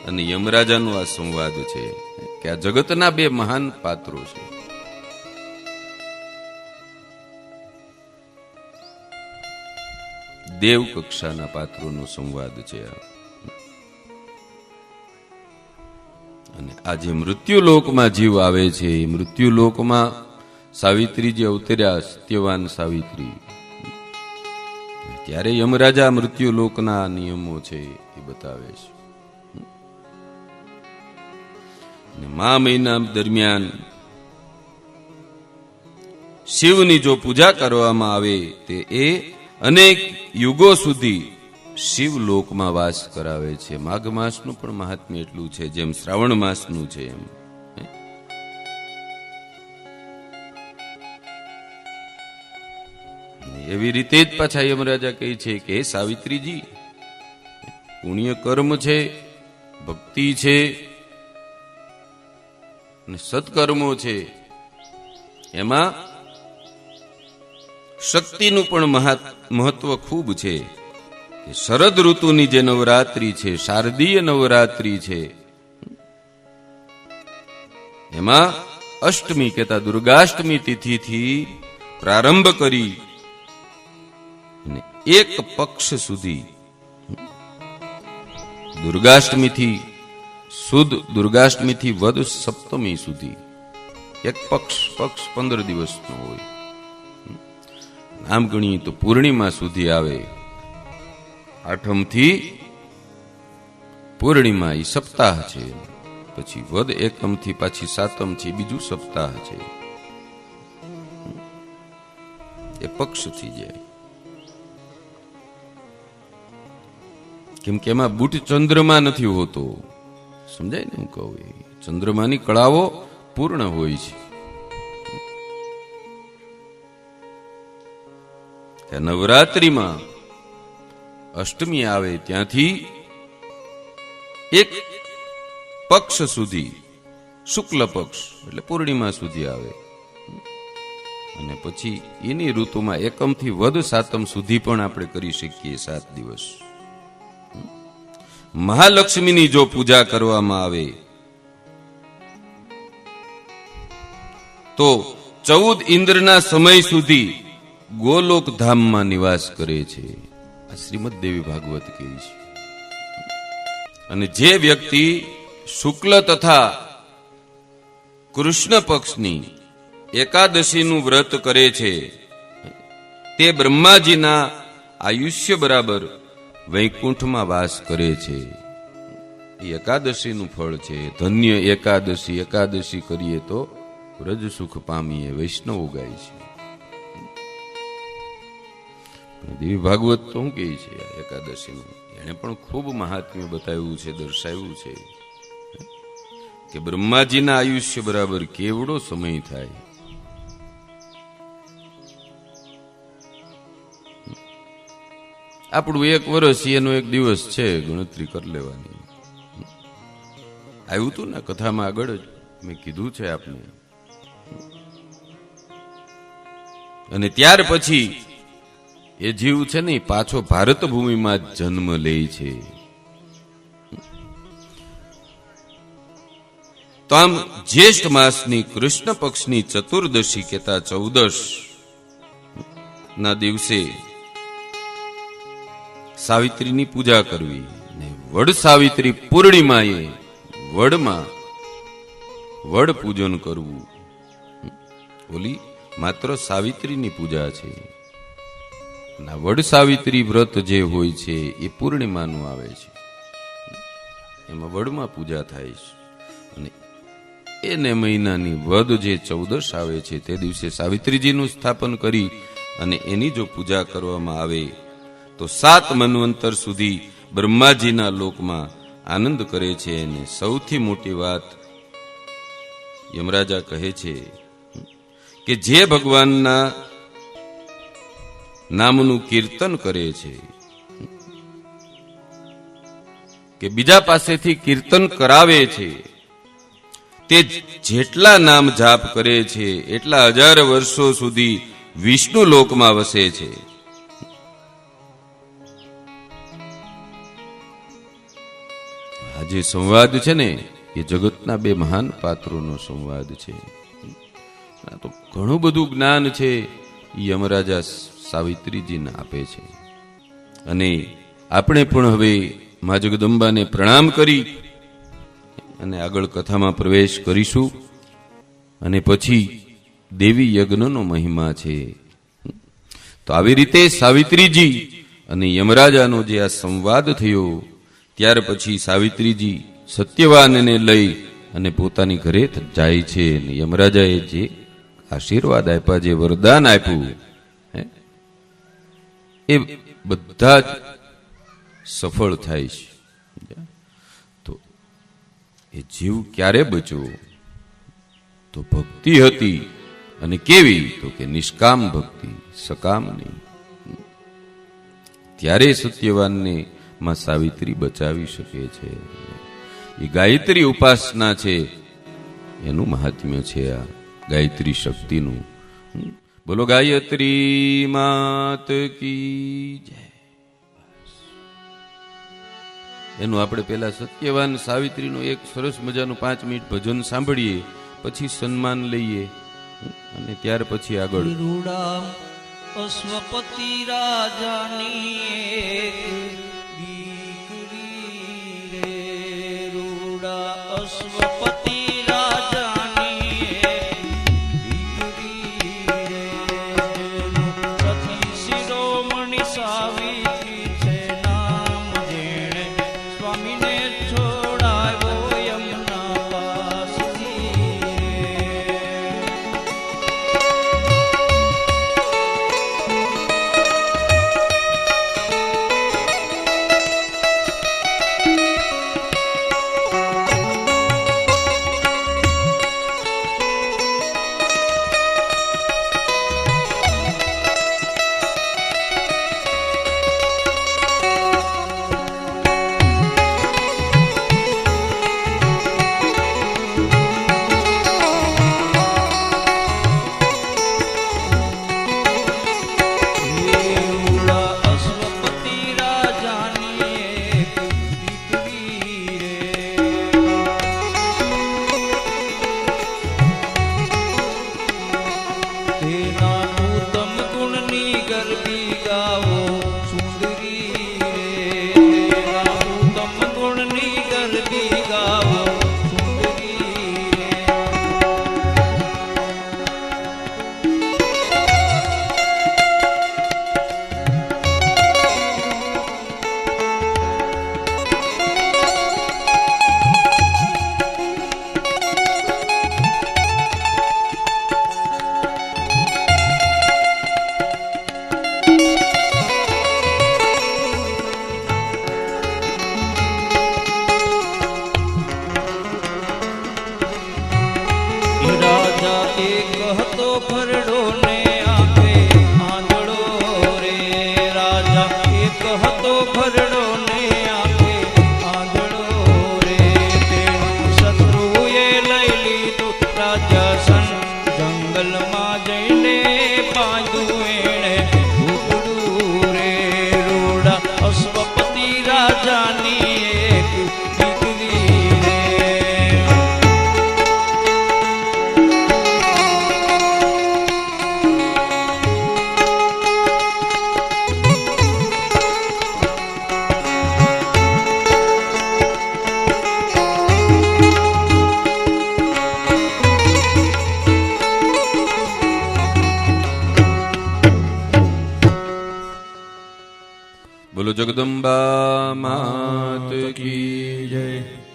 અને યમરાજાનો આ સંવાદ છે કે આ જગતના બે મહાન પાત્રો છે. દેવ કક્ષાના પાત્રોનો સંવાદ છે. અને આ જે મૃત્યુલોકમાં જીવ આવે છે, એ મૃત્યુલોકમાં સાવિત્રીજી અવતર્યા, સત્યવાન સાવિત્રી. ત્યારે યમરાજા મૃત્યુલોકના નિયમો છે એ બતાવે છે. અને મા મહિના દરમિયાન શિવની જો પૂજા કરવામાં આવે તે એ અનેક યુગો સુધી શિવલોકમાં વાસ કરાવે છે. માઘ માસનું પણ મહાત્મ્ય એટલું છે જેમ શ્રાવણ માસનું છે એમ. એવી રીતે જ પાછા યમરાજા કહે છે કે સાવિત્રીજી, પુણ્ય કર્મ છે, ભક્તિ છે અને સત્કર્મો છે, એમાં શક્તિનું પણ મહત્વ ખૂબ છે. કે શરદ ઋતુની જે નવરાત્રી છે, શારદીય નવરાત્રી છે, એમાં અષ્ટમી કહેતા દુર્ગાષ્ટમી તિથિથી પ્રારંભ કરી એક પક્ષ સુધી, દુર્ગાષ્ટમીથી સુદ દુર્ગાષ્ટમીથી વદ સપ્તમી સુધી એક પક્ષ 15 દિવસનો હોય. આમ ગણીએ તો પૂર્ણિમા સુધી આવે. આઠમથી પૂર્ણિમા એ સપ્તાહ છે. પછી વદ એકમથી પાછી સાતમ છે, બીજું સપ્તાહ છે. એ પક્ષ થઈ જાય. કેમ કે એમાં બુટ ચંદ્રમા નથી હોતો. સમજાય ને હું કહું? ચંદ્રમાની કળાઓ પૂર્ણ હોય છે. નવરાત્રિમાં અષ્ટમી આવે ત્યાંથી એક પક્ષ સુધી, શુક્લ પક્ષ એટલે પૂર્ણિમા સુધી આવે. અને પછી એની ઋતુમાં એકમથી વદ સાતમ સુધી પણ આપણે કરી શકીએ 7 દિવસ. મહાલક્ષ્મીની જો પૂજા કરવામાં આવે તો 14 ઇન્દ્રના સમય સુધી ગોલોક ધામમાં નિવાસ કરે છે. આ શ્રીમદ દેવી ભાગવત કહે છે. અને જે વ્યક્તિ શુક્લ તથા કૃષ્ણ પક્ષની એકાદશીનું વ્રત કરે છે તે બ્રહ્માજીના આયુષ્ય બરાબર વૈકુંઠમાં વાસ કરે છે. એ એકાદશીનું ફળ છે. ધન્ય એકાદશી, એકાદશી કરીએ તો વ્રજ સુખ પામીએ, વૈષ્ણવ ગાય છે. દેવી ભાગવત તો શું કહે છે એકાદશીનું? એને પણ ખૂબ મહાત્મ્ય બતાવ્યું છે, દર્શાવ્યું છે કે બ્રહ્માજીના આયુષ્ય બરાબર કેવડો સમય થાય. આપણું 1 વર્ષ એનો 1 દિવસ છે, ગણતરી કરી લેવાની. આવ્યું હતું ને કથામાં આગળ જ મેં કીધું છે આપને. અને ત્યાર પછી એ જીવ છે ને પાછો ભારત ભૂમિમાં જન્મ લે છે. તો આમ જ્યેષ્ઠ માસની કૃષ્ણ પક્ષની ચતુર્દશી કહેતા 14 ના દિવસે સાવિત્રીની પૂજા કરવી ને વડ સાવિત્રી પૂર્ણિમાએ વડમાં વડ પૂજન કરવું. ઓલી માત્ર સાવિત્રીની પૂજા છે. વડ સાવિત્રી વ્રત જે હોય છે એ પૂર્ણિમાનું આવે છે, એમાં વડમાં પૂજા થાય છે. અને એને મહિનાની વદ જે 14 આવે છે તે દિવસે સાવિત્રીજીનું સ્થાપન કરી અને એની જો પૂજા કરવામાં આવે તો 7 મન્વંતર સુધી બ્રહ્માજીના લોકમાં આનંદ કરે છે. અને સૌથી મોટી વાત યમરાજા કહે છે કે જે ભગવાનના નામનું કીર્તન કરે છે કે બીજા પાસેથી કીર્તન કરાવે છે, તે જેટલા નામ જાપ કરે છે એટલા 1000 વર્ષો સુધી વિષ્ણુ લોકમાં વસે છે. આ જે સંવાદ છે ને એ જગતના 2 મહાન પાત્રોનો સંવાદ છે. આ તો ઘણું બધું જ્ઞાન છે એ યમરાજા સાવિત્રીજીને આપે છે. અને આપણે પણ હવે મા જગદંબાને પ્રણામ કરી અને આગળ કથામાં પ્રવેશ કરીશું. અને પછી દેવી યજ્ઞનો મહિમા છે. તો આવી રીતે સાવિત્રીજી અને યમરાજાનો જે આ સંવાદ થયો, ત્યાર પછી સાવિત્રીજી સત્યવાનને લઈ અને પોતાની ઘરે જાય છે. અને યમરાજાએ જે આશીર્વાદ આપ્યા, જે વરદાન આપ્યું, એ બધા જ સફળ થાય છે. તો એ જીવ ક્યારે બચ્યો? તો ભક્તિ હતી. અને કેવી? તો કે નિષ્કામ ભક્તિ, સકામ નહીં. ત્યારે સત્યવાનને માં સાવિત્રી બચાવી શકે છે. એ ગાયત્રી ઉપાસના છે, એનું મહાત્મ્ય છે આ ગાયત્રી શક્તિનું. બોલો ગાયત્રી માત કી જય. એનું આપણે પેલા સત્યવાન સાવિત્રીનું એક સરસ મજાનું 5 મિનિટ ભજન સાંભળીએ, પછી સન્માન લઈએ અને ત્યાર પછી આગળ. રૂડા અશ્વપતિ રાજાની દીકરી રે, રૂડા અશ્વપતિ રાજાની દીકરી રે, સતી શિરોમણી સાવિત્રી છે નામ, જેણે સ્વામીને છોડાવ્યો યમુના પાસથી બોલો જગદંબા માત કી જય.